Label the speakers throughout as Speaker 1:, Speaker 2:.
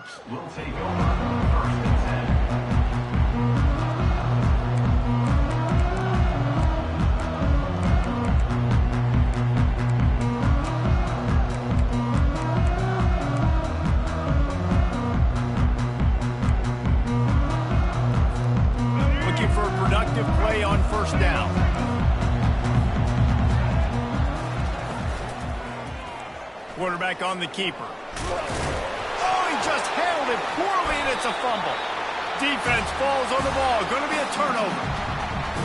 Speaker 1: Seahawks will take over 1st and 10.
Speaker 2: For a productive play on 1st down. Quarterback on the keeper. Oh, he just handled it poorly, and it's a fumble. Defense falls on the ball. Going to be a turnover.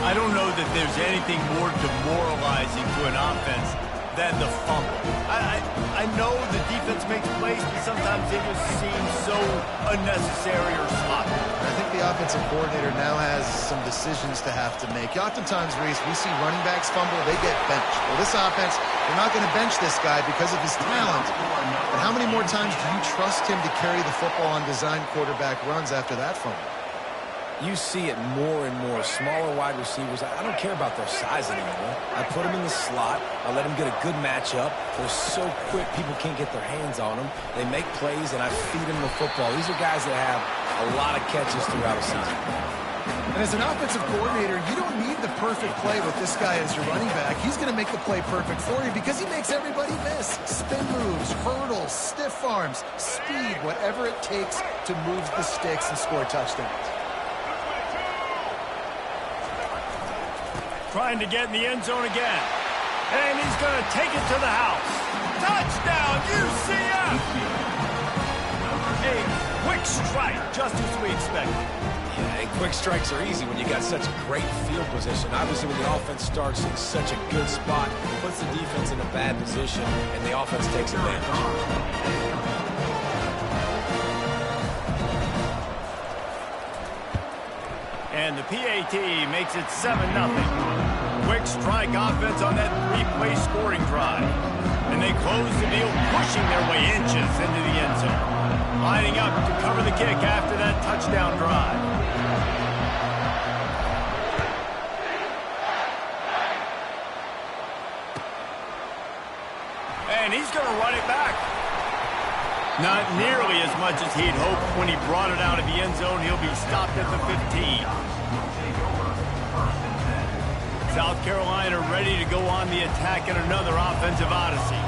Speaker 2: I don't know that there's anything more demoralizing to an offense than the fumble. I know the defense makes plays, but sometimes they just seem so unnecessary or sloppy.
Speaker 3: I think the offensive coordinator now has some decisions to have to make. Oftentimes, Reese, we see running backs fumble, they get benched. Well, this offense, they're not going to bench this guy because of his talent. But how many more times do you trust him to carry the football on design quarterback runs after that fumble?
Speaker 4: You see it more and more. Smaller wide receivers, I don't care about their size anymore. I put them in the slot. I let them get a good matchup. They're so quick, people can't get their hands on them. They make plays, and I feed them the football. These are guys that have a lot of catches throughout a season.
Speaker 3: And as an offensive coordinator, you don't need the perfect play with this guy as your running back. He's going to make the play perfect for you because he makes everybody miss. Spin moves, hurdles, stiff arms, speed, whatever it takes to move the sticks and score touchdowns.
Speaker 2: Trying to get in the end zone again. And he's going to take it to the house. Touchdown, UCF! A quick strike, just as we expected.
Speaker 4: Yeah, and quick strikes are easy when you got such a great field position. Obviously, when the offense starts in such a good spot, it puts the defense in a bad position, and the offense takes advantage.
Speaker 2: And the PAT makes it 7-0. Quick strike offense on that 3-play scoring drive. And they close the deal, pushing their way inches into the end zone. Lining up to cover the kick after that touchdown drive. And he's going to run it back. Not nearly as much as he'd hoped when he brought it out of the end zone. He'll be stopped at the 15. South Carolina ready to go on the attack in another offensive odyssey.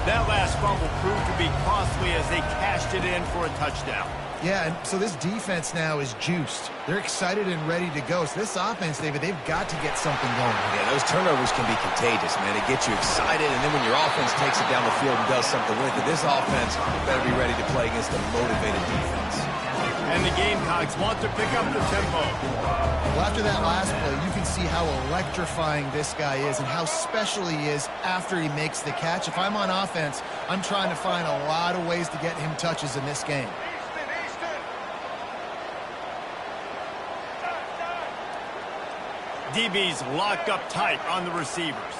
Speaker 2: That last fumble proved to be costly as they cashed it in for a touchdown.
Speaker 3: Yeah, and so this defense now is juiced. They're excited and ready to go. So this offense, David, they've got to get something going.
Speaker 4: Yeah, those turnovers can be contagious, man. It gets you excited, and then when your offense takes it down the field and does something with it, this offense better be ready to play against a motivated defense.
Speaker 2: And the Gamecocks want to pick up the tempo.
Speaker 3: Well, after that last play, you can see how electrifying this guy is and how special he is after he makes the catch. If I'm on offense, I'm trying to find a lot of ways to get him touches in this game.
Speaker 2: DB's locked up tight on the receivers.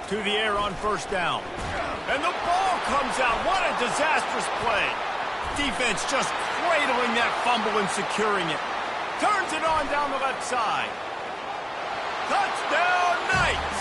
Speaker 2: To the air on 1st down. And the ball comes out. What a disastrous play. Defense just cradling that fumble and securing it. Turns it on down the left side. Touchdown, Knights!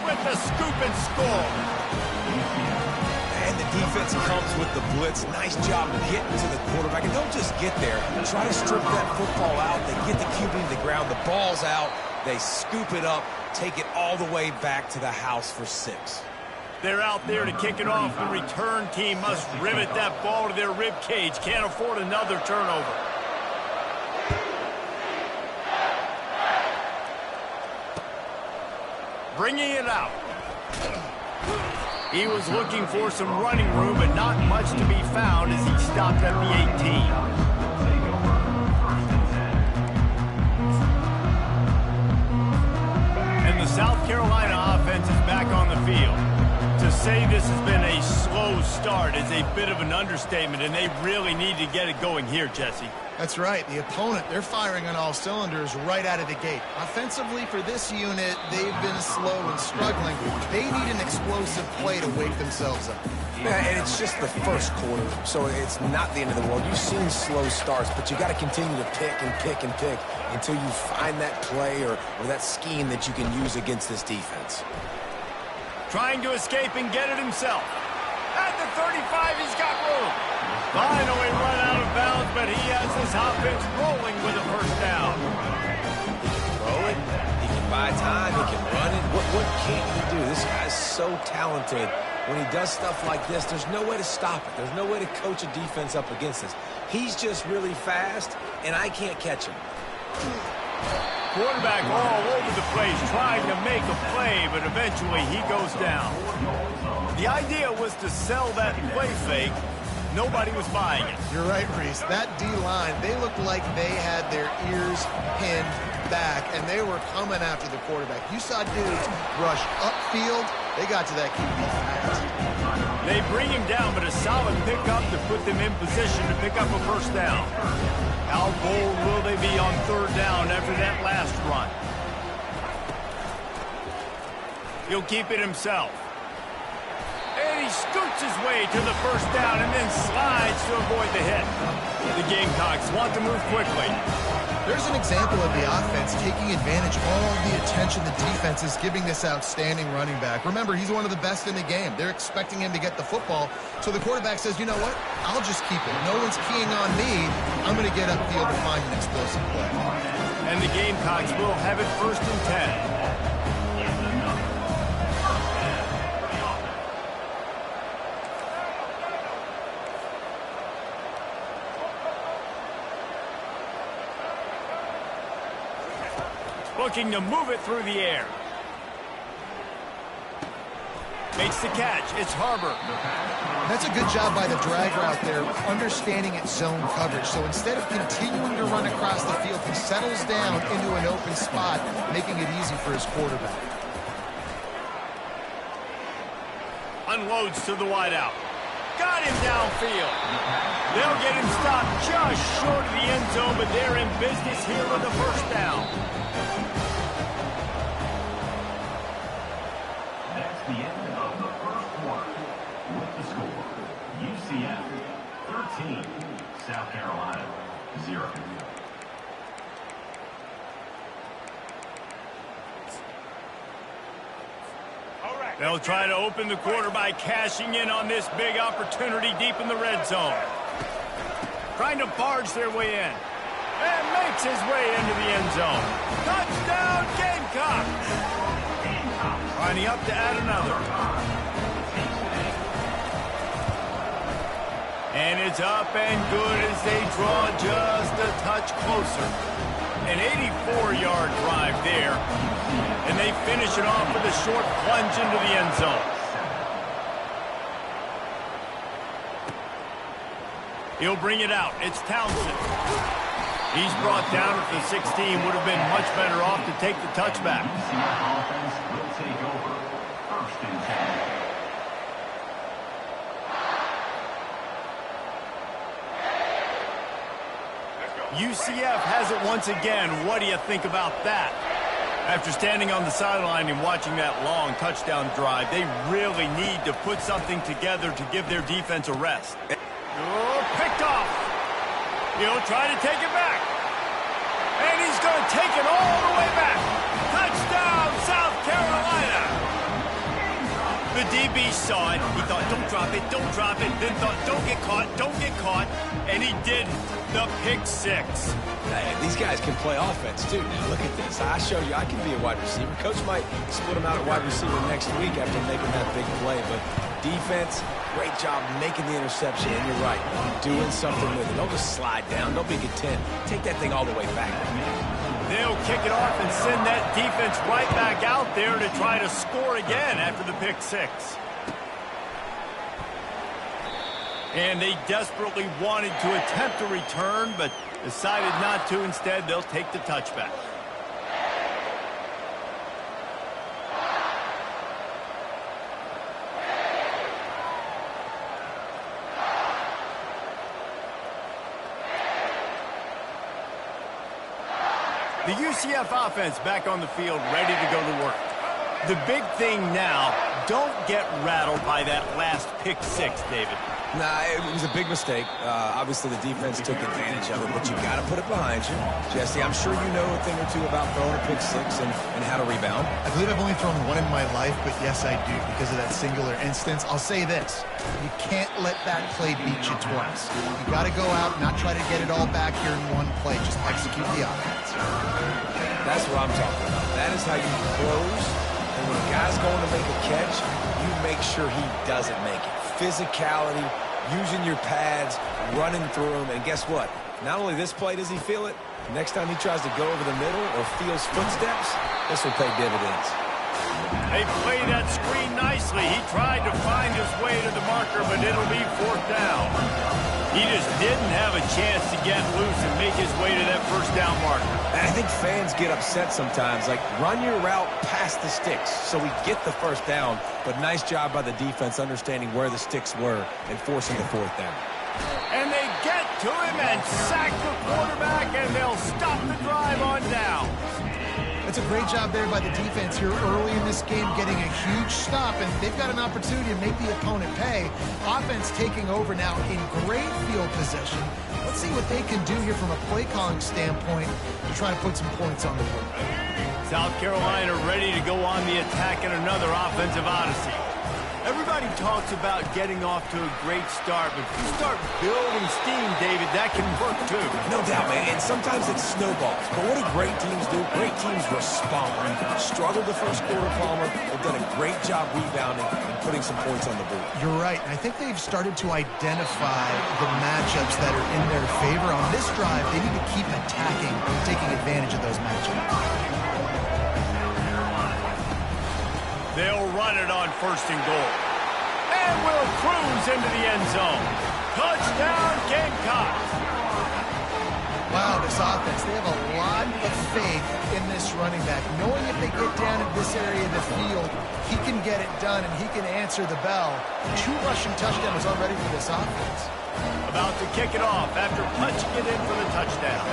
Speaker 2: With the scoop and score.
Speaker 4: And the defense comes with the blitz. Nice job getting to the quarterback. And don't just get there. Try to strip that football out. They get the QB to the ground. The ball's out. They scoop it up, take it all the way back to the house for 6.
Speaker 2: They're out there to kick it off. The return team must rivet that ball to their rib cage. Can't afford another turnover. Bringing it out. He was looking for some running room, but not much to be found as he stopped at the 18. And the say this has been a slow start is a bit of an understatement, and they really need to get it going here, Jesse.
Speaker 3: That's right. The opponent, they're firing on all cylinders right out of the gate. Offensively, for this unit, they've been slow and struggling. They need an explosive play to wake themselves up.
Speaker 4: Yeah, and it's just the first quarter, so it's not the end of the world. You've seen slow starts, but you got to continue to pick and pick and pick until you find that play or that scheme that you can use against this defense.
Speaker 2: Trying to escape and get it himself. At the 35, he's got room. Finally run out of bounds, but he has his offense rolling with a first down.
Speaker 4: He can throw it. He can buy time. He can run it. What can't he do? This guy's so talented. When he does stuff like this, there's no way to stop it. There's no way to coach a defense up against this. He's just really fast, and I can't catch him.
Speaker 2: Quarterback all over the place trying to make a play, but eventually he goes down. The idea was to sell that play fake. Nobody was buying it.
Speaker 3: You're right, Reese. That D-line, they looked like they had their ears pinned back, and they were coming after the quarterback. You saw dudes rush upfield. They got to that QB fast.
Speaker 2: They bring him down, but a solid pickup to put them in position to pick up a first down. How bold will they be on third down after that last run? He'll keep it himself. And he scoots his way to the first down and then slides to avoid the hit. The Gamecocks want to move quickly.
Speaker 3: There's an example of the offense taking advantage of all the attention the defense is giving this outstanding running back. Remember, he's one of the best in the game. They're expecting him to get the football. So the quarterback says, you know what? I'll just keep it. No one's keying on me. I'm going to get upfield to find an explosive play.
Speaker 2: And the Gamecocks will have it 1st and 10. Looking to move it through the air. Makes the catch. It's Harbor.
Speaker 3: That's a good job by the drag route there, understanding its zone coverage. So instead of continuing to run across the field, he settles down into an open spot, making it easy for his quarterback.
Speaker 2: Unloads to the wideout. Got him downfield. They'll get him stopped just short of the end zone, but they're in business here with the first down.
Speaker 1: That's the end of the first quarter. With the score, UCF 13, South Carolina 0.
Speaker 2: They'll try to open the quarter by cashing in on this big opportunity deep in the red zone. Trying to barge their way in. And makes his way into the end zone. Touchdown, Gamecocks! Lining up to add another. And it's up and good as they draw just a touch closer. An 84-yard drive there. And they finish it off with a short plunge into the end zone. He'll bring it out. It's Townsend. He's brought down at the 16. Would have been much better off to take the touchback.
Speaker 1: Offense will take over 1st and 10.
Speaker 2: UCF has it once again. What do you think about that? After standing on the sideline and watching that long touchdown drive, they really need to put something together to give their defense a rest. Oh, picked off. He'll try to take it back. And he's going to take it all the way back. Touchdown, South Carolina. The DB saw it. He thought, don't drop it, don't drop it. Then thought, don't get caught, don't get caught. And he did the pick six.
Speaker 4: Hey, these guys can play offense, too. Now, look at this. I show you I can be a wide receiver. Coach might split them out at wide receiver next week after making that big play. But defense, great job making the interception. And you're right, doing something with it. Don't just slide down. Don't be content. Take that thing all the way back.
Speaker 2: They'll kick it off and send that defense right back out there to try to score again after the pick six. And they desperately wanted to attempt a return, but decided not to. Instead, they'll take the touchback. The UCF offense back on the field, ready to go to work. The big thing now, don't get rattled by that last pick six, David.
Speaker 4: Nah, it was a big mistake. Obviously, the defense took advantage of it, but you got to put it behind you. Jesse, I'm sure you know a thing or two about throwing a pick six and how to rebound.
Speaker 3: I believe I've only thrown one in my life, but yes, I do, because of that singular instance. I'll say this. You can't let that play beat you twice. You got to go out, not try to get it all back here in one play. Just execute the offense.
Speaker 4: That's what I'm talking about. That is how you close. And when a guy's going to make a catch, you make sure he doesn't make it. Physicality, using your pads, running through them, and guess what? Not only this play does he feel it, next time he tries to go over the middle or feels footsteps, this will pay dividends.
Speaker 2: They play that screen nicely. He tried to find his way to the marker, but it'll be fourth down. He just didn't have a chance to get loose and make his way to that first down marker.
Speaker 4: And I think fans get upset sometimes, like run your route past the sticks so we get the first down, but nice job by the defense understanding where the sticks were and forcing the fourth down.
Speaker 2: And they get to him and sack the quarterback, and they'll stop the drive on down.
Speaker 3: That's a great job there by the defense here early in this game, getting a huge stop, and they've got an opportunity to make the opponent pay. Offense taking over now in great field position. Let's see what they can do here from a play-calling standpoint to try to put some points on the board.
Speaker 2: South Carolina ready to go on the attack in another offensive odyssey. Everybody talks about getting off to a great start, but if you start building steam, David, that can work too.
Speaker 4: No doubt, man, and sometimes it snowballs. But what do great teams do? Great teams respond. Struggled the first quarter, Palmer. They've done a great job rebounding and putting some points on the board.
Speaker 3: You're right, and I think they've started to identify the matchups that are in their favor. On this drive, they need to keep attacking, taking advantage of those matchups.
Speaker 2: They'll run it on first and goal. And will cruise into the end zone. Touchdown, Gamecocks.
Speaker 3: Wow, this offense, they have a lot of faith in this running back. Knowing if they get down in this area of the field, he can get it done and he can answer the bell. 2 rushing touchdowns already for this offense.
Speaker 2: About to kick it off after punching it in for the touchdown.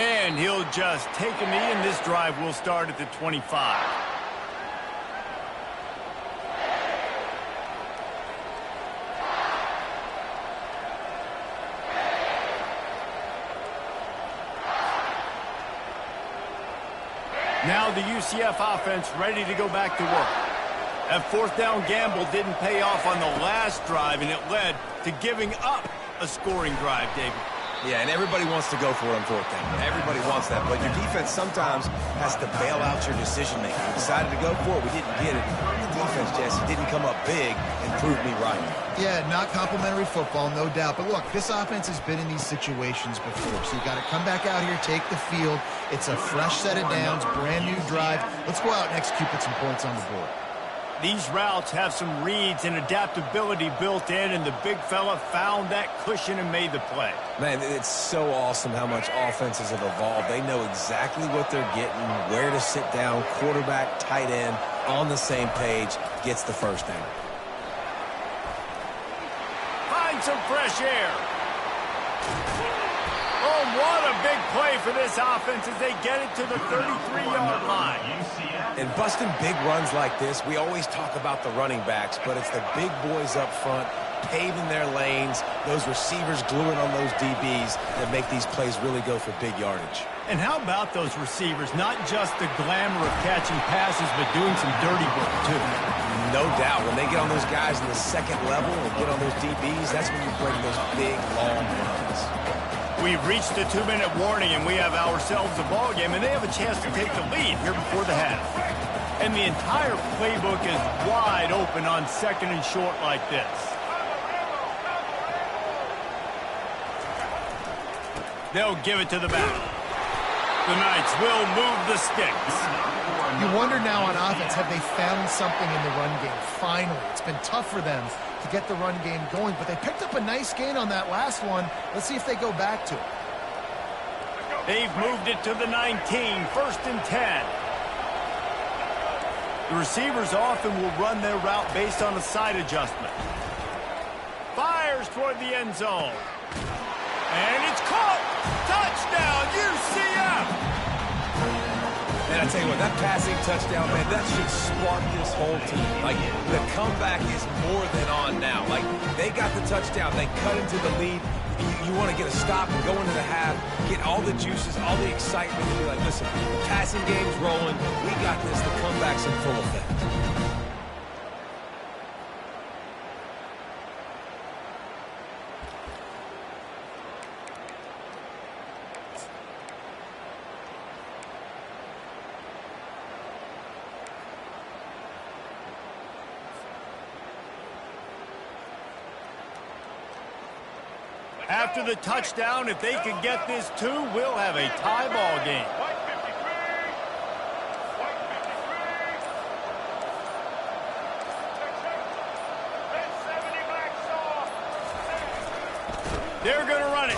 Speaker 2: And he'll just take a knee, and this drive will start at the 25. Now the UCF offense ready to go back to work. That fourth down gamble didn't pay off on the last drive, and it led to giving up a scoring drive, David.
Speaker 4: Yeah, and everybody wants to go for it on fourth down. Everybody wants that, but your defense sometimes has to bail out your decision-making. We decided to go for it. We didn't get it. The defense, Jesse, didn't come up big and prove me right.
Speaker 3: Yeah, not complimentary football, no doubt. But look, this offense has been in these situations before, so you got to come back out here, take the field. It's a fresh set of downs, brand new drive. Let's go out and execute, put some points on the board.
Speaker 2: These routes have some reads and adaptability built in, and the big fella found that cushion and made the play.
Speaker 4: Man, it's so awesome how much offenses have evolved. They know exactly what they're getting, where to sit down, quarterback, tight end, on the same page, gets the first down.
Speaker 2: Find some fresh air. Oh, what a big play for this offense as they get it to the 33-yard line.
Speaker 4: And busting big runs like this, we always talk about the running backs, but it's the big boys up front, paving their lanes, those receivers gluing on those DBs that make these plays really go for big yardage.
Speaker 2: And how about those receivers? Not just the glamour of catching passes, but doing some dirty work, too.
Speaker 4: No doubt. When they get on those guys in the second level and get on those DBs, that's when you break those big, long runs.
Speaker 2: We've reached the 2-minute warning, and we have ourselves a ball game, and they have a chance to take the lead here before the half. And the entire playbook is wide open on second and short like this. They'll give it to the back. The Knights will move the sticks.
Speaker 3: You wonder now on offense, have they found something in the run game? Finally, it's been tough for them to get the run game going, but they picked up a nice gain on that last one. Let's see if they go back to it.
Speaker 2: They've moved it to the 19, 1st and 10. The receivers often will run their route based on a side adjustment. Fires toward the end zone. And it's caught! Touchdown, UCF!
Speaker 4: And I tell you what, that passing touchdown, man, that should spark this whole team. Like, the comeback is more than on now. Like, they got the touchdown. They cut into the lead. You want to get a stop and go into the half, get all the juices, all the excitement, and be like, listen, the passing game's rolling. We got this. The comeback's in full effect.
Speaker 2: After the touchdown, if they can get this too, we'll have a tie ball game. They're going to run it.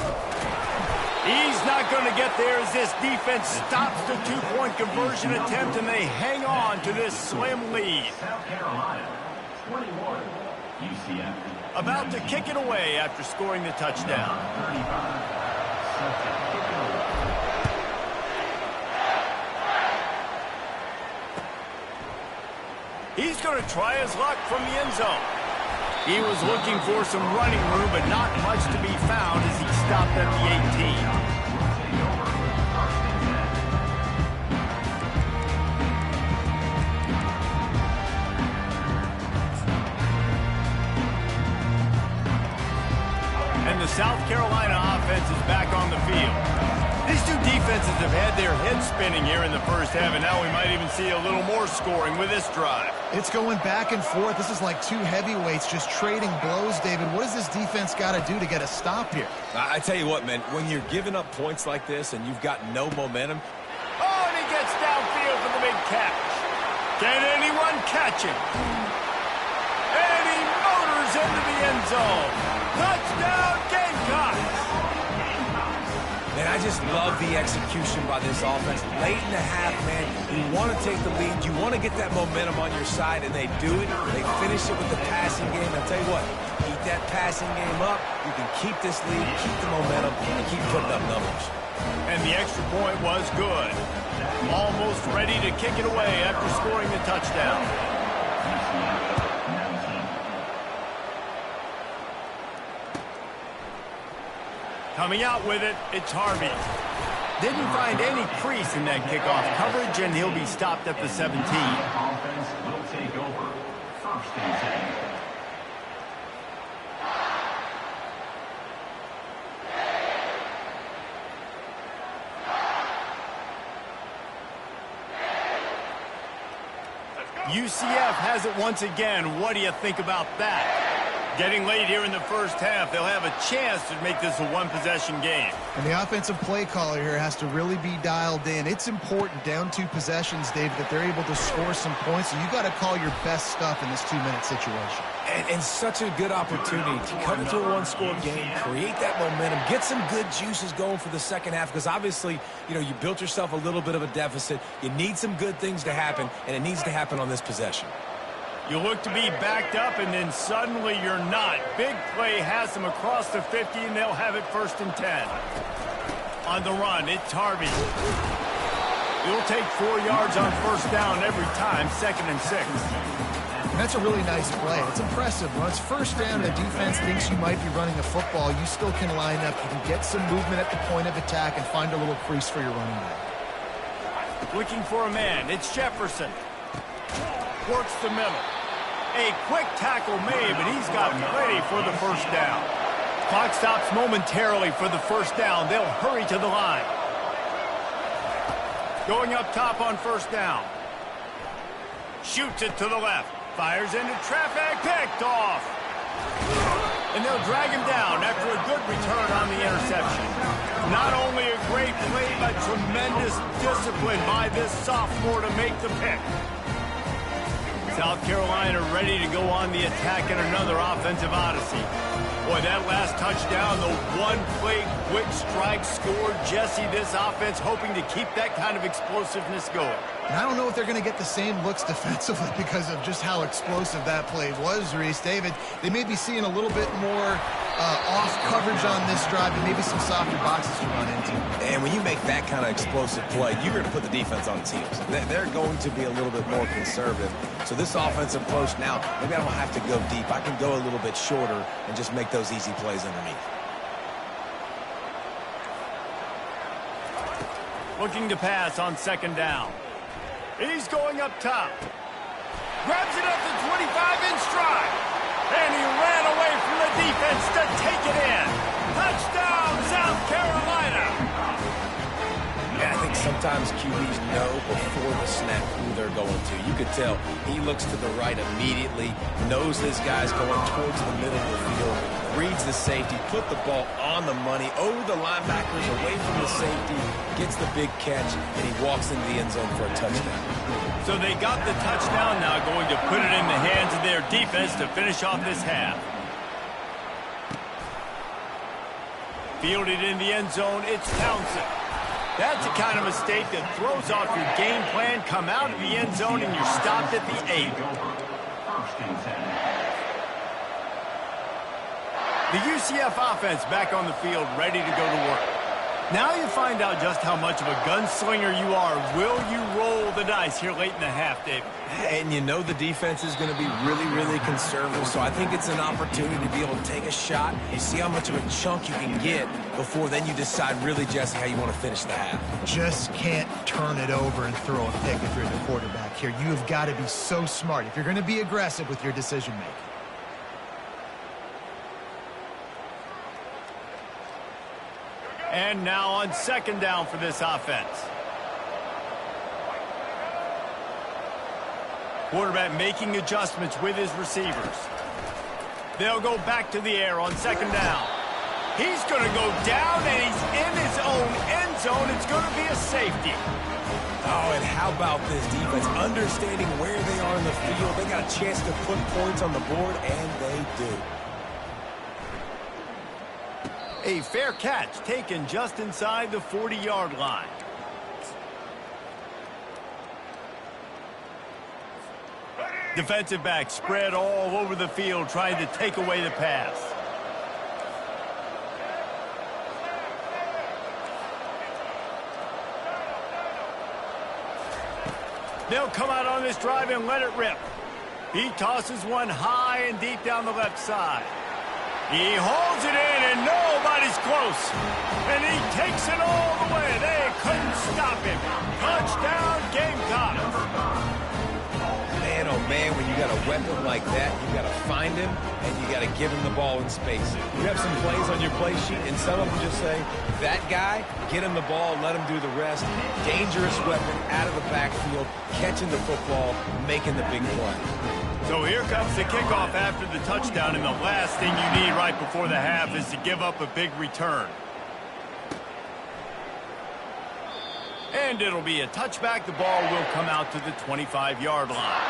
Speaker 2: He's not going to get there as this defense stops the two-point conversion attempt, and they hang on to this slim lead.
Speaker 1: South Carolina, 21, UCF.
Speaker 2: About to kick it away after scoring the touchdown. He's going to try his luck from the end zone. He was looking for some running room, but not much to be found as he stopped at the 18. The South Carolina offense is back on the field. These two defenses have had their heads spinning here in the first half, and now we might even see a little more scoring with this drive.
Speaker 3: It's going back and forth. This is like two heavyweights just trading blows, David. What does this defense got to do to get a stop here?
Speaker 4: I tell you what, man, when you're giving up points like this and you've got no momentum.
Speaker 2: Oh, and he gets downfield for the big catch. Can anyone catch him? And he motors into the end zone. Touchdown, Gamecocks!
Speaker 4: Man, I just love the execution by this offense. Late in the half, man, you want to take the lead. You want to get that momentum on your side, and they do it. They finish it with the passing game. I'll tell you what, keep that passing game up. You can keep this lead, keep the momentum, and keep putting up numbers.
Speaker 2: And the extra point was good. Almost ready to kick it away after scoring the touchdown. Coming out with it, it's Harvey. Didn't find any crease in that kickoff coverage, and he'll be stopped at the 17.
Speaker 1: Offense will take over. First and 10.
Speaker 2: UCF has it once again. What do you think about that? Getting late here in the first half, they'll have a chance to make this a one-possession game.
Speaker 3: And the offensive play caller here has to really be dialed in. It's important, down 2 possessions, David, that they're able to score some points. And you got to call your best stuff in this 2-minute situation.
Speaker 4: And such a good opportunity to come into a one-score game, create that momentum, get some good juices going for the second half, because obviously, you know, you built yourself a little bit of a deficit. You need some good things to happen, and it needs to happen on this possession.
Speaker 2: You look to be backed up, and then suddenly you're not. Big play has them across the 50, and they'll have it first and 10. On the run, it's Harvey. He'll take 4 yards on first down every time, second and 6.
Speaker 3: And that's a really nice play. It's impressive. When it's first down and the defense thinks you might be running a football, you still can line up. You can get some movement at the point of attack and find a little crease for your running back.
Speaker 2: Looking for a man. It's Jefferson. Works the middle. A quick tackle made, but he's got plenty for the first down. Clock stops momentarily for the first down. They'll hurry to the line. Going up top on first down. Shoots it to the left. Fires into traffic. Picked off. And they'll drag him down after a good return on the interception. Not only a great play, but tremendous discipline by this sophomore to make the pick. South Carolina ready to go on the attack in another offensive odyssey. Boy, that last touchdown, the one-play quick strike scored. Jesse, this offense hoping to keep that kind of explosiveness going.
Speaker 3: And I don't know if they're going to get the same looks defensively because of just how explosive that play was, Reese. David, they may be seeing a little bit more off coverage on this drive and maybe some softer boxes to run into.
Speaker 4: And when you make that kind of explosive play, you're going to put the defense on teams. They're going to be a little bit more conservative. So this offensive approach now, maybe I don't have to go deep. I can go a little bit shorter and just make those easy plays underneath.
Speaker 2: Looking to pass on second down. He's going up top. Grabs it at the 25 in stride. And he ran away from the defense to take it in. Touchdown, South Carolina.
Speaker 4: Yeah, I think sometimes QBs know before the snap who they're going to. You could tell he looks to the right immediately, knows this guy's going towards the middle of the field, reads the safety, put the ball on the money, over the linebackers, away from the safety, gets the big catch, and he walks into the end zone for a touchdown.
Speaker 2: So they got the touchdown now, going to put it in the hands of their defense to finish off this half. Fielded in the end zone, it's Townsend. That's the kind of mistake that throws off your game plan. Come out of the end zone and you're stopped at the 8. The UCF offense back on the field, ready to go to work. Now you find out just how much of a gunslinger you are. Will you roll the dice here late in the half, David?
Speaker 4: And you know the defense is going to be really, really conservative, so I think it's an opportunity to be able to take a shot. You see how much of a chunk you can get before then you decide really, Jesse, how you want to finish the half.
Speaker 3: Just can't turn it over and throw a pick if you're the quarterback here. You have got to be so smart if you're going to be aggressive with your decision-making.
Speaker 2: And now on second down for this offense. Quarterback making adjustments with his receivers. They'll go back to the air on second down. He's going to go down, and he's in his own end zone. It's going to be a safety.
Speaker 4: Oh, and how about this defense? Understanding where they are in the field. They got a chance to put points on the board, and they do.
Speaker 2: A fair catch taken just inside the 40-yard line. Defensive back spread all over the field trying to take away the pass. They'll come out on this drive and let it rip. He tosses one high and deep down the left side. He holds it in, and nobody's close. And he takes it all the way. They couldn't stop him. Touchdown, Gamecocks.
Speaker 4: Man, oh man, when you got a weapon like that, you got to find him, and you got to give him the ball in space. You have some plays on your play sheet, and some of them just say, that guy, get him the ball, let him do the rest. Dangerous weapon out of the backfield, catching the football, making the big play.
Speaker 2: So here comes the kickoff after the touchdown, and the last thing you need right before the half is to give up a big return. And it'll be a touchback. The ball will come out to the 25-yard line.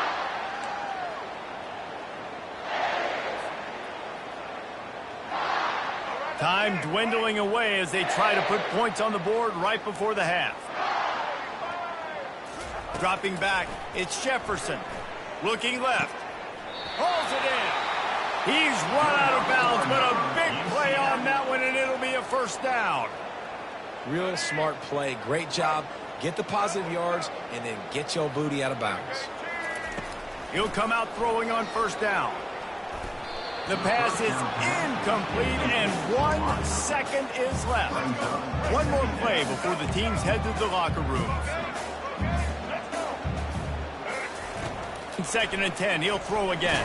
Speaker 2: Time dwindling away as they try to put points on the board right before the half. Dropping back, it's Jefferson. Looking left. Holds it in. He's run out of bounds, but a big play on that one, and it'll be a first down.
Speaker 4: Real smart play. Great job. Get the positive yards, and then get your booty out of bounds.
Speaker 2: He'll come out throwing on first down. The pass is incomplete, and 1 second is left. One more play before the teams head to the locker rooms. Second and 10, he'll throw again.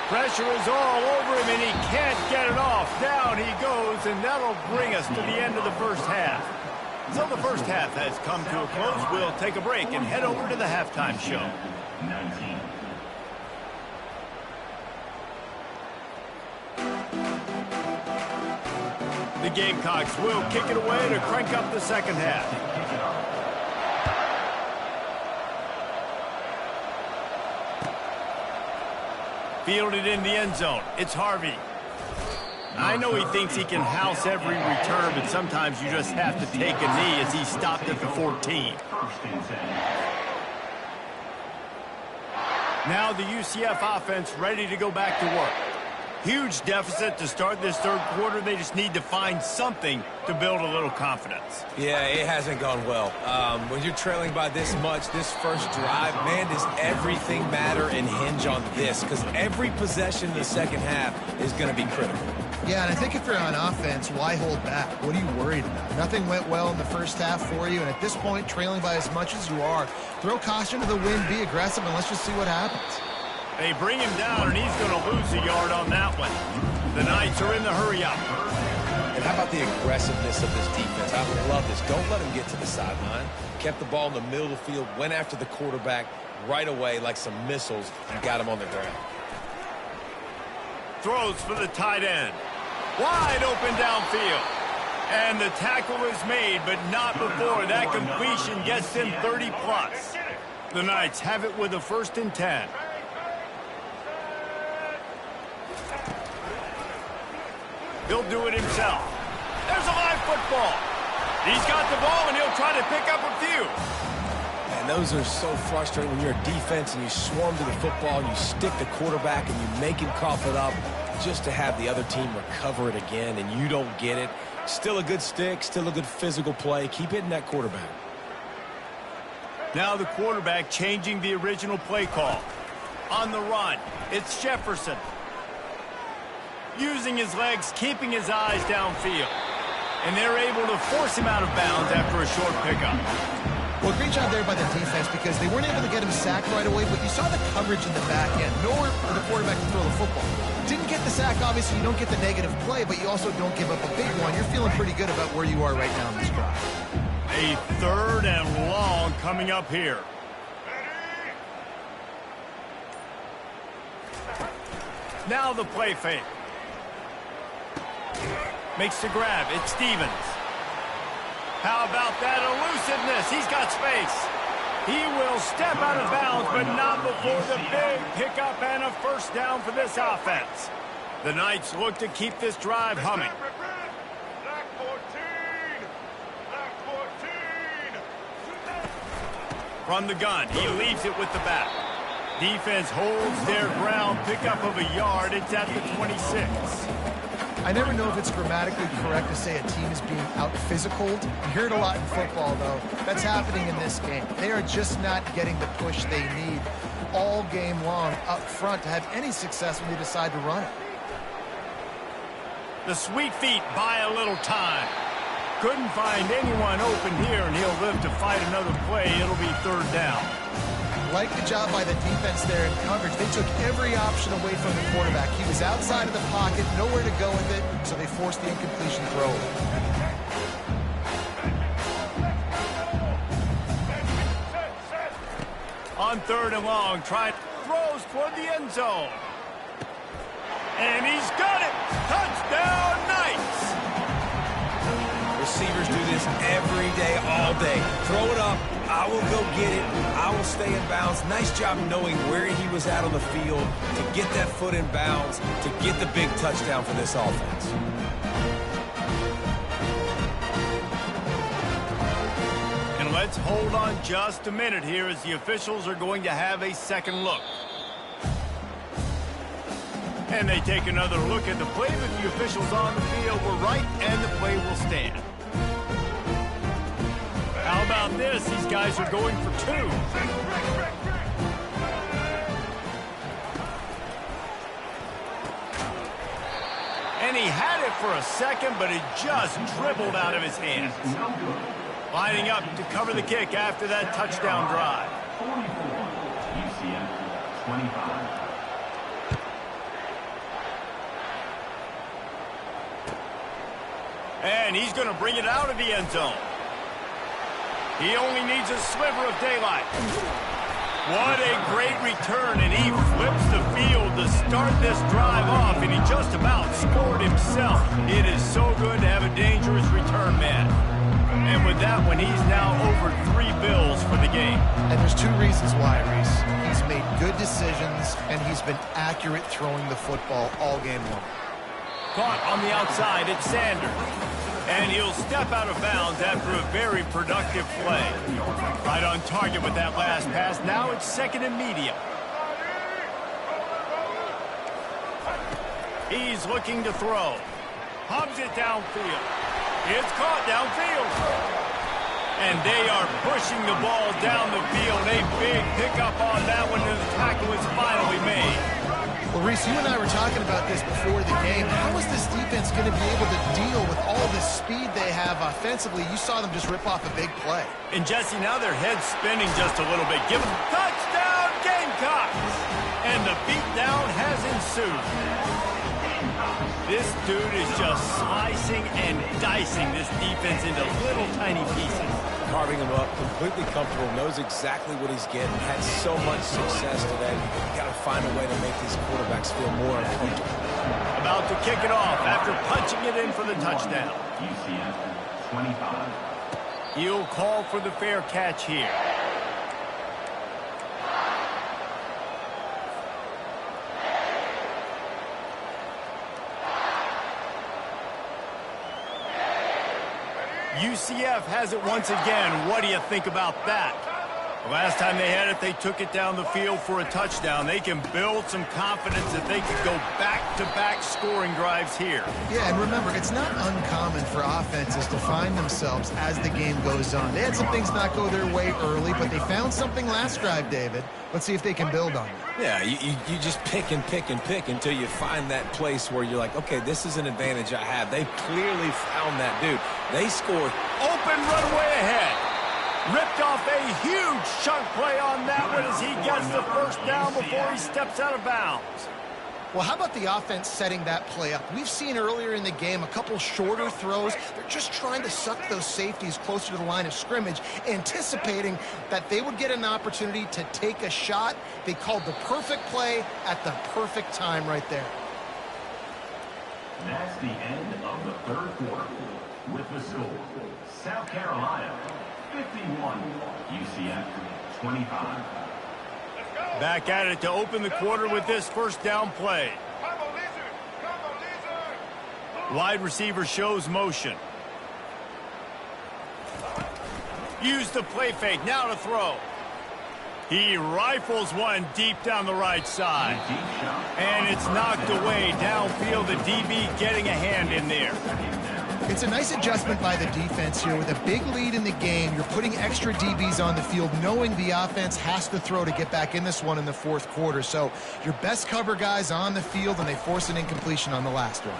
Speaker 2: Pressure is all over him, and he can't get it off. Down he goes, and that'll bring us to the end of the first half. So the first half has come to a close. We'll take a break and head over to the halftime show.
Speaker 1: 19.
Speaker 2: The Gamecocks will kick it away to crank up the second half. Fielded in the end zone. It's Harvey. I know he thinks he can house every return, but sometimes you just have to take a knee as he stopped at the 14. Now the UCF offense ready to go back to work. Huge deficit to start this third quarter. They just need to find something to build a little confidence.
Speaker 4: Yeah, it hasn't gone well. When you're trailing by this much, this first drive, man, does everything matter and hinge on this? Because every possession in the second half is going to be critical.
Speaker 3: Yeah, and I think if you're on offense, why hold back? What are you worried about? Nothing went well in the first half for you, and at this point, trailing by as much as you are, throw caution to the wind, be aggressive, and let's just see what happens.
Speaker 2: They bring him down, and he's going to lose a yard on that one. The Knights are in the hurry-up.
Speaker 4: And how about the aggressiveness of this defense? I love this. Don't let him get to the sideline. Kept the ball in the middle of the field, went after the quarterback right away like some missiles, and got him on the ground.
Speaker 2: Throws for the tight end. Wide open downfield. And the tackle is made, but not before that completion gets them 30-plus. The Knights have it with a 1st and 10. He'll do it himself. There's a live football. He's got the ball, and he'll try to pick up a few.
Speaker 4: And those are so frustrating when you're a defense and you swarm to the football, and you stick the quarterback, and you make him cough it up just to have the other team recover it again, and you don't get it. Still a good stick, still a good physical play. Keep hitting that quarterback.
Speaker 2: Now the quarterback changing the original play call. On the run, it's Jefferson. Using his legs, keeping his eyes downfield. And they're able to force him out of bounds after a short pickup.
Speaker 3: Well, great job there by the defense because they weren't able to get him sacked right away, but you saw the coverage in the back end. Nowhere for the quarterback to throw the football. Didn't get the sack, obviously you don't get the negative play, but you also don't give up a big one. You're feeling pretty good about where you are right now in this drive.
Speaker 2: A 3rd and long coming up here. Now the play fake. Makes the grab. It's Stevens. How about that elusiveness? He's got space. He will step out of bounds, but not before the big pickup and a 1st down for this offense. The Knights look to keep this drive humming. From the gun, he leaves it with the back. Defense holds their ground, pickup of a yard. It's at the 26.
Speaker 3: I never know if it's grammatically correct to say a team is being out-physicaled. You hear it a lot in football, though. That's happening in this game. They are just not getting the push they need all game long up front to have any success when they decide to run it.
Speaker 2: The sweet feet buy a little time. Couldn't find anyone open here, and he'll live to fight another play. It'll be 3rd down.
Speaker 3: Like the job by the defense there in coverage. They took every option away from the quarterback. He was outside of the pocket, nowhere to go with it, so they forced the incompletion throw.
Speaker 2: On 3rd and long, throws toward the end zone. And he's got it! Touchdown, Knights!
Speaker 4: Receivers do this every day, all day. Throw it up. I will go get it. I will stay in bounds. Nice job knowing where he was at on the field to get that foot in bounds, to get the big touchdown for this offense.
Speaker 2: And let's hold on just a minute here as the officials are going to have a second look. And they take another look at the play, but the officials on the field were right, and the play will stand. How about this? These guys are going for 2. And he had it for a second, but it just dribbled out of his hands. Lining up to cover the kick after that touchdown drive.
Speaker 1: 44, UCF 25.
Speaker 2: And he's going to bring it out of the end zone. He only needs a sliver of daylight. What a great return, and he flips the field to start this drive off, and he just about scored himself. It is so good to have a dangerous return man. And with that one, he's now over 3 bills for the game.
Speaker 3: And there's 2 reasons why, Reese. He He's made good decisions, and he's been accurate throwing the football all game long.
Speaker 2: Caught on the outside, it's Sanders. And he'll step out of bounds after a very productive play. Right on target with that last pass. Now it's second and medium. He's looking to throw. Hubs it downfield. It's caught downfield. And they are pushing the ball down the field. A big pickup on that one, and the tackle is finally made.
Speaker 3: Well, Reese, you and I were talking about this before the game. How is this defense going to be able to deal with all the speed they have offensively? You saw them just rip off a big play.
Speaker 2: And, Jesse, now their head's spinning just a little bit. Give them touchdown, Gamecocks! And the beatdown has ensued. This dude is just slicing and dicing this defense into little tiny pieces.
Speaker 4: Carving him up, completely comfortable, knows exactly what he's getting, had so much success today. You got to find a way to make these quarterbacks feel more uncomfortable.
Speaker 2: About to kick it off after punching it in for the touchdown.
Speaker 1: UCF 25.
Speaker 2: He'll call for the fair catch here. UCF has it once again. What do you think about that? The last time they had it, they took it down the field for a touchdown. They can build some confidence that they could go back-to-back scoring drives here.
Speaker 3: Yeah, and remember, it's not uncommon for offenses to find themselves as the game goes on. They had some things not go their way early, but they found something last drive, David. Let's see if they can build on it.
Speaker 4: Yeah, you just pick and pick and pick until you find that place where you're like, okay, this is an advantage I have. They clearly found that dude. They scored.
Speaker 2: Open runway ahead. Ripped off a huge chunk play on that one as he gets the first down before he steps out of bounds.
Speaker 3: Well, how about the offense setting that play up? We've seen earlier in the game a couple shorter throws. They're just trying to suck those safeties closer to the line of scrimmage, anticipating that they would get an opportunity to take a shot. They called the perfect play at the perfect time right there.
Speaker 1: That's the end of the third quarter. With the score, South Carolina 51, UCF 25.
Speaker 2: Back at it to open the quarter with this first down play. Wide receiver shows motion. Use the play fake, now to throw. He rifles one deep down the right side. And it's knocked away downfield. The DB getting a hand in there.
Speaker 3: It's a nice adjustment by the defense here. With a big lead in the game, you're putting extra DBs on the field, knowing the offense has to throw to get back in this one in the fourth quarter. So your best cover guys on the field, and they force an incompletion on the last one.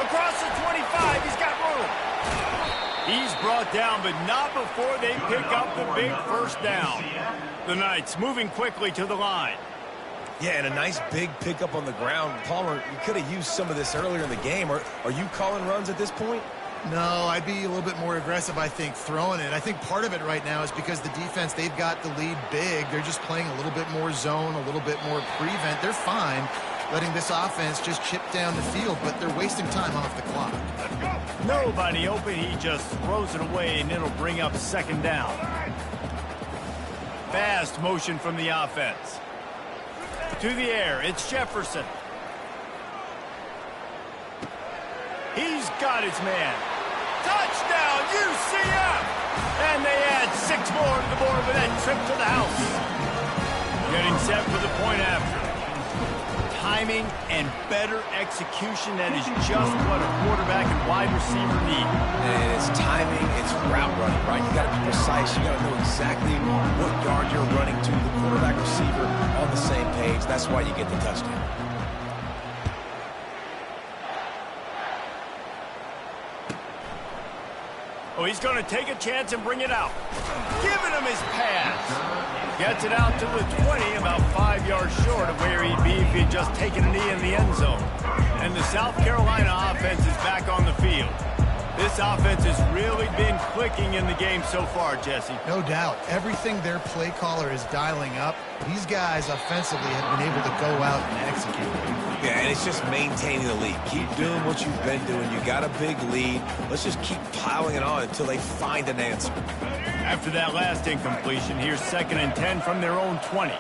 Speaker 2: Across the 25, he's got room. He's brought down, but not before they pick up the big first down. The Knights moving quickly to the line.
Speaker 4: Yeah, and a nice big pickup on the ground. Palmer, you could have used some of this earlier in the game. Are you calling runs at this point?
Speaker 3: No, I'd be a little bit more aggressive, I think, throwing it. I think part of it right now is because the defense, they've got the lead big. They're just playing a little bit more zone, a little bit more prevent. They're fine letting this offense just chip down the field, but they're wasting time off the clock.
Speaker 2: Nobody open. He just throws it away, and it'll bring up second down. Fast motion from the offense. To the air, it's Jefferson. He's got his man. Touchdown, UCF! And they add 6 more to the board with that trip to the house. Getting set for the point after. Timing and better execution, that is just what a quarterback and wide receiver need.
Speaker 4: And it's timing, it's route running, right? You got to be precise. You got to know exactly what yard you're running to. The quarterback receiver on the same page. That's why you get the touchdown.
Speaker 2: Oh, he's going to take a chance and bring it out. Giving him his pass. Gets it out to the 20, about 5 yards short of where he'd be if he'd just taken a knee in the end zone. And the South Carolina offense is back on the field. This offense has really been clicking in the game so far, Jesse.
Speaker 3: No doubt. Everything their play caller is dialing up, these guys offensively have been able to go out and execute.
Speaker 4: Yeah, and it's just maintaining the lead. Keep doing what you've been doing. You got a big lead. Let's just keep piling it on until they find an answer.
Speaker 2: After that last incompletion, here's 2nd and 10 from their own 20.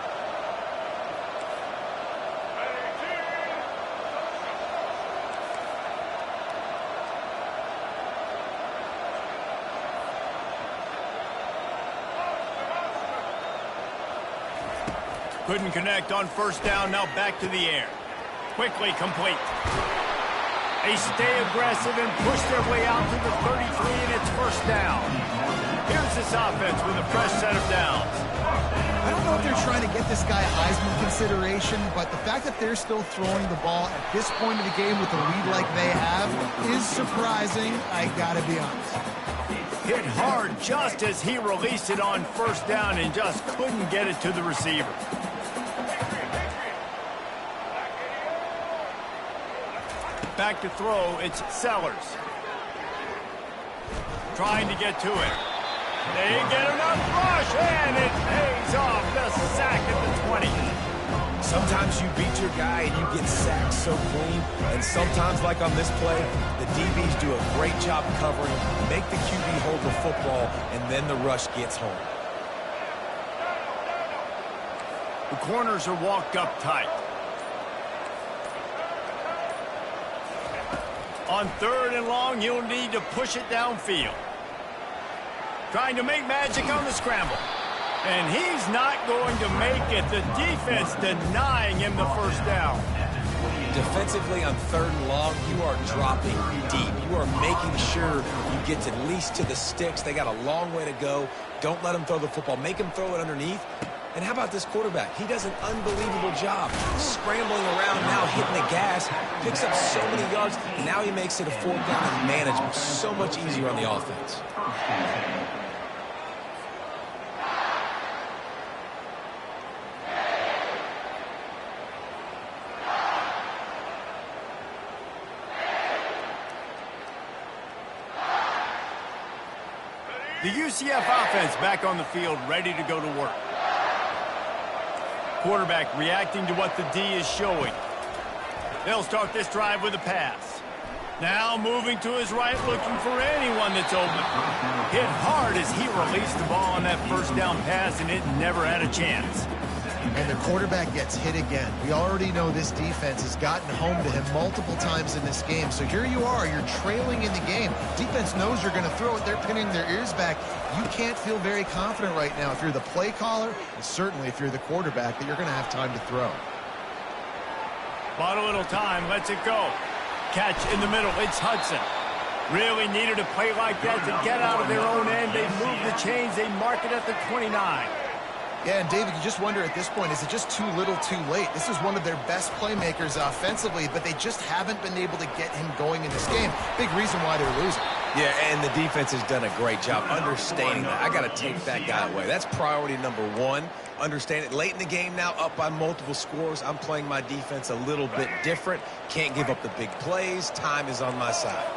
Speaker 2: Couldn't connect on 1st down, now back to the air. Quickly complete. They stay aggressive and push their way out to the 33, and it's 1st down. Here's this offense with a fresh set of downs.
Speaker 3: I don't know if they're trying to get this guy Heisman consideration, but the fact that they're still throwing the ball at this point of the game with a lead like they have is surprising, I gotta be honest.
Speaker 2: Hit hard just as he released it on 1st down and just couldn't get it to the receiver. Back to throw, it's Sellers. Trying to get to it. They get enough rush, and it pays off. The sack at the 20.
Speaker 4: Sometimes you beat your guy and you get sacked so clean, and sometimes, like on this play, the DBs do a great job covering, make the QB hold the football, and then the rush gets home.
Speaker 2: The corners are walked up tight. On 3rd and long, you'll need to push it downfield. Trying to make magic on the scramble. And he's not going to make it. The defense denying him the 1st down.
Speaker 4: Defensively on 3rd and long, you are dropping deep. You are making sure you get to at least to the sticks. They got a long way to go. Don't let them throw the football. Make them throw it underneath. And how about this quarterback? He does an unbelievable job scrambling around, now hitting the gas, picks up so many yards, and now he makes it a 4th down and management. So much easier on the offense.
Speaker 2: The UCF offense back on the field, ready to go to work. Quarterback reacting to what the D is showing. They'll start this drive with a pass. Now moving to his right, looking for anyone that's open. Hit hard as he released the ball on that 1st down pass, and it never had a chance.
Speaker 3: And the quarterback gets hit again. We already know this defense has gotten home to him multiple times in this game. So here you are, you're trailing in the game. Defense knows you're going to throw it. They're pinning their ears back. You can't feel very confident right now if you're the play caller, and certainly if you're the quarterback, that you're going to have time to throw.
Speaker 2: Bought a little time, lets it go. Catch in the middle, it's Hudson. Really needed a play like that to get out of their own end. They move the chains, they mark it at the 29.
Speaker 3: Yeah, and David, you just wonder at this point, is it just too little too late? This is one of their best playmakers offensively, but they just haven't been able to get him going in this game. Big reason why they're losing.
Speaker 4: Yeah, and the defense has done a great job understanding that. I got to take that guy away. That's priority number 1. Understand it. Late in the game now, up by multiple scores. I'm playing my defense a little bit different. Can't give up the big plays. Time is on my side.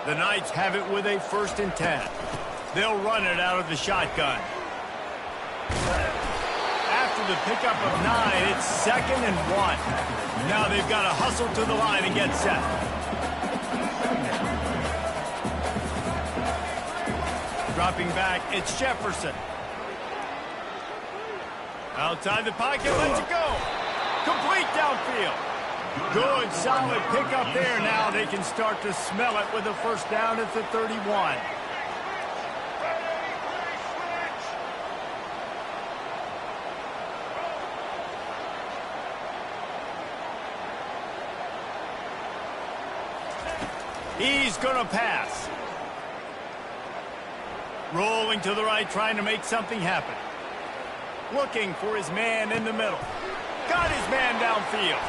Speaker 2: The Knights have it with a 1st and 10. They'll run it out of the shotgun. After the pickup of 9, it's 2nd and 1. Now they've got to hustle to the line and get set. Dropping back, it's Jefferson. Outside the pocket, lets it go. Complete downfield. Good, solid pickup there. Now they can start to smell it with a 1st down at the 31. He's going to pass. Rolling to the right, trying to make something happen. Looking for his man in the middle. Got his man downfield.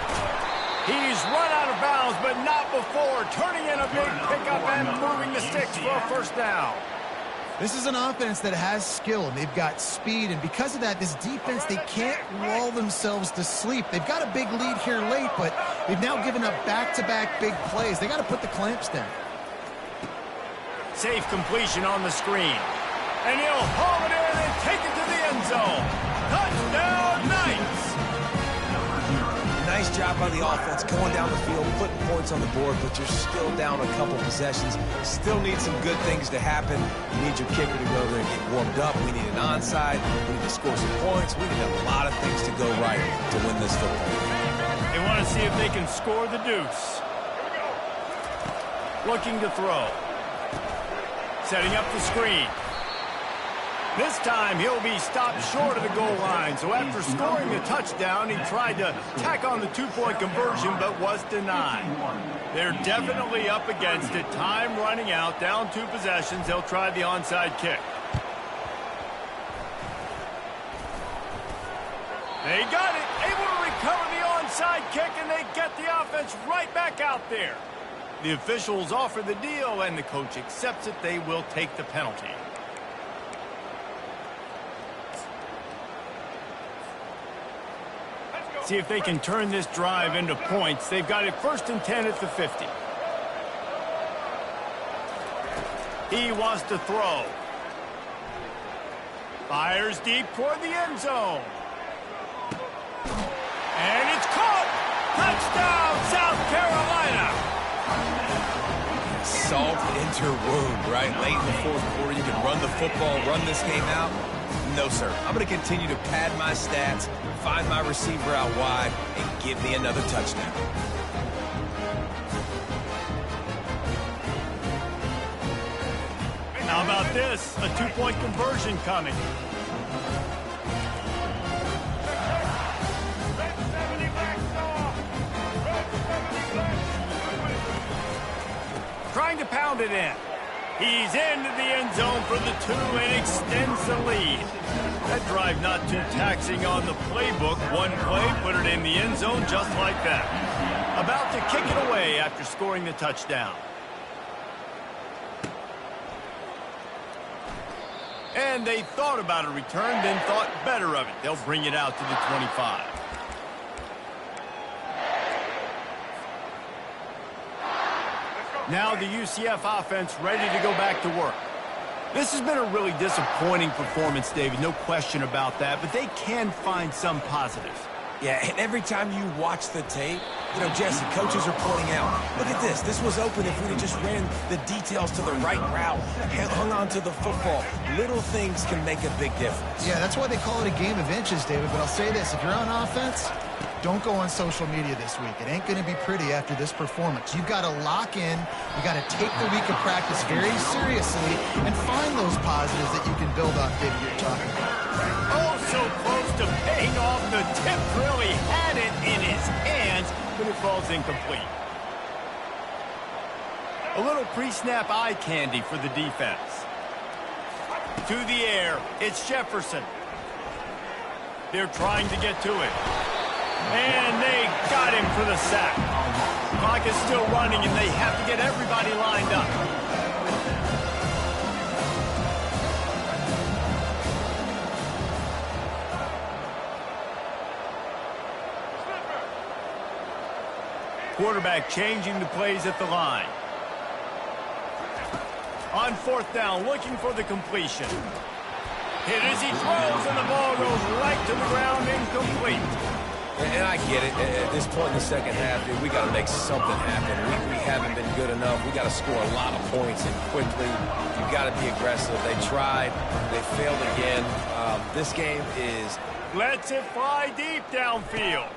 Speaker 2: He's run out of bounds, but not before. Turning in a big pickup and moving the sticks for a 1st down.
Speaker 3: This is an offense that has skill, and they've got speed, and because of that, this defense, they can't lull themselves to sleep. They've got a big lead here late, but they've now given up back-to-back big plays. They got to put the clamps down.
Speaker 2: Safe completion on the screen. And he'll haul it in and take it to the end zone. Touchdown, Knights!
Speaker 4: Nice job by the offense going down the field, putting points on the board, but you're still down a couple possessions. Still need some good things to happen. You need your kicker to go there and get warmed up. We need an onside. We need to score some points. We need a lot of things to go right to win this football game.
Speaker 2: They want to see if they can score the deuce. Looking to throw. Setting up the screen. This time, he'll be stopped short of the goal line. So after scoring the touchdown, he tried to tack on the two-point conversion, but was denied. They're definitely up against it. Time running out, down 2 possessions. They'll try the onside kick. They got it, able to recover the onside kick, and they get the offense right back out there. The officials offer the deal, and the coach accepts it. They will take the penalty. See if they can turn this drive into points. They've got it 1st and 10 at the 50. He wants to throw. Fires deep toward the end zone. And it's caught! Touchdown, South Carolina!
Speaker 4: Salt into wound, right? Late in the 4th quarter, you can run the football, run this game out. No, sir. I'm going to continue to pad my stats, find my receiver out wide, and give me another touchdown.
Speaker 2: How about this? A 2-point conversion coming. Trying to pound it in. He's into the end zone for the 2 and extends the lead. That drive not too taxing on the playbook. One play, put it in the end zone just like that. About to kick it away after scoring the touchdown. And they thought about a return, then thought better of it. They'll bring it out to the 25. Now the UCF offense ready to go back to work. This has been a really disappointing performance, David, no question about that, but they can find some positives.
Speaker 4: Yeah, and every time you watch the tape, you know, Jesse, coaches are pointing out, look at this. This was open if we'd have just ran the details to the right route, hung on to the football. Little things can make a big difference.
Speaker 3: Yeah, that's why they call it a game of inches, David. But I'll say this, if you're on offense, don't go on social media this week. It ain't going to be pretty after this performance. You've got to lock in. You got to take the week of practice very seriously and find those positives that you can build on, David, you're talking about.
Speaker 2: Oh, so close to paying off. The tip really had it in his hands, but it falls incomplete. A little pre-snap eye candy for the defense. To the air, it's Jefferson. They're trying to get to it. And they got him for the sack. Clock is still running, and they have to get everybody lined up. Quarterback changing the plays at the line. On 4th down, looking for the completion. Hit as he throws, and the ball goes right to the ground, incomplete.
Speaker 4: And I get it. At this point in the second half, dude, we got to make something happen. We haven't been good enough. We got to score a lot of points and quickly. You got to be aggressive. They tried. They failed again. This game is...
Speaker 2: Lets it fly deep downfield.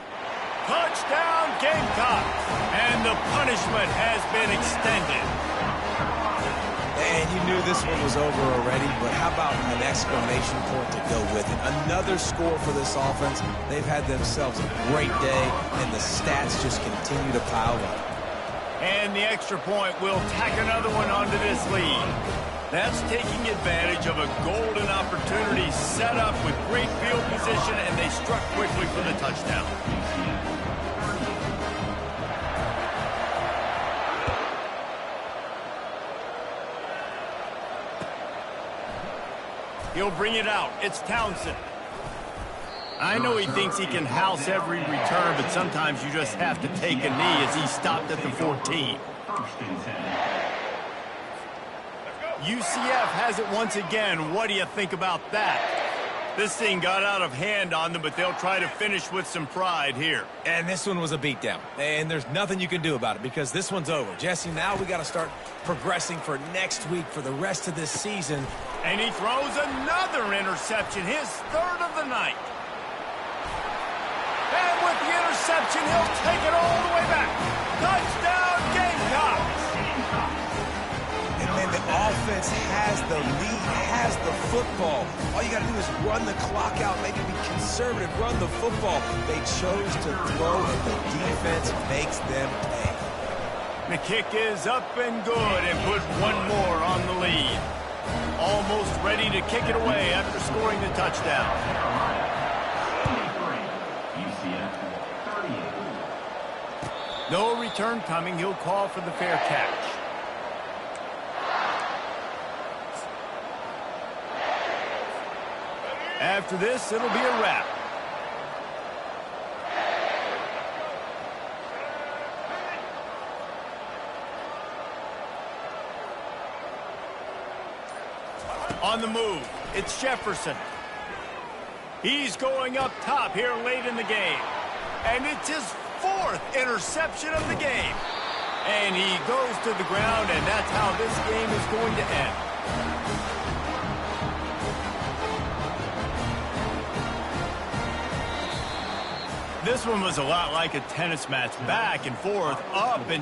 Speaker 2: Touchdown, Gamecocks. And the punishment has been extended.
Speaker 4: And you knew this one was over already, but how about an exclamation point to go with it? Another score for this offense. They've had themselves a great day, and the stats just continue to pile up.
Speaker 2: And the extra point will tack another one onto this lead. That's taking advantage of a golden opportunity set up with great field position, and they struck quickly for the touchdown. He'll bring it out. It's Townsend. I know he thinks he can house every return, but sometimes you just have to take a knee as he stopped at the 14. UCF has it once again. What do you think about that? This thing got out of hand on them, but they'll try to finish with some pride here.
Speaker 4: And this one was a beatdown. And there's nothing you can do about it because this one's over. Jesse, now we got to start progressing for next week for the rest of this season.
Speaker 2: And he throws another interception, his third of the night. And with the interception, he'll take it all the way back. Touchdown, Gamecocks!
Speaker 4: And then the offense has the lead, has the football. All you got to do is run the clock out, maybe be conservative, run the football. They chose to throw, and the defense makes them pay.
Speaker 2: The kick is up and good and put one more on the lead. Almost ready to kick it away after scoring the touchdown.
Speaker 1: UCF 38.
Speaker 2: No return coming. He'll call for the fair catch. After this, it'll be a wrap. On the move, it's Jefferson. He's going up top here late in the game. And it's his fourth interception of the game. And he goes to the ground, and that's how this game is going to end. This one was a lot like a tennis match, back and forth, up and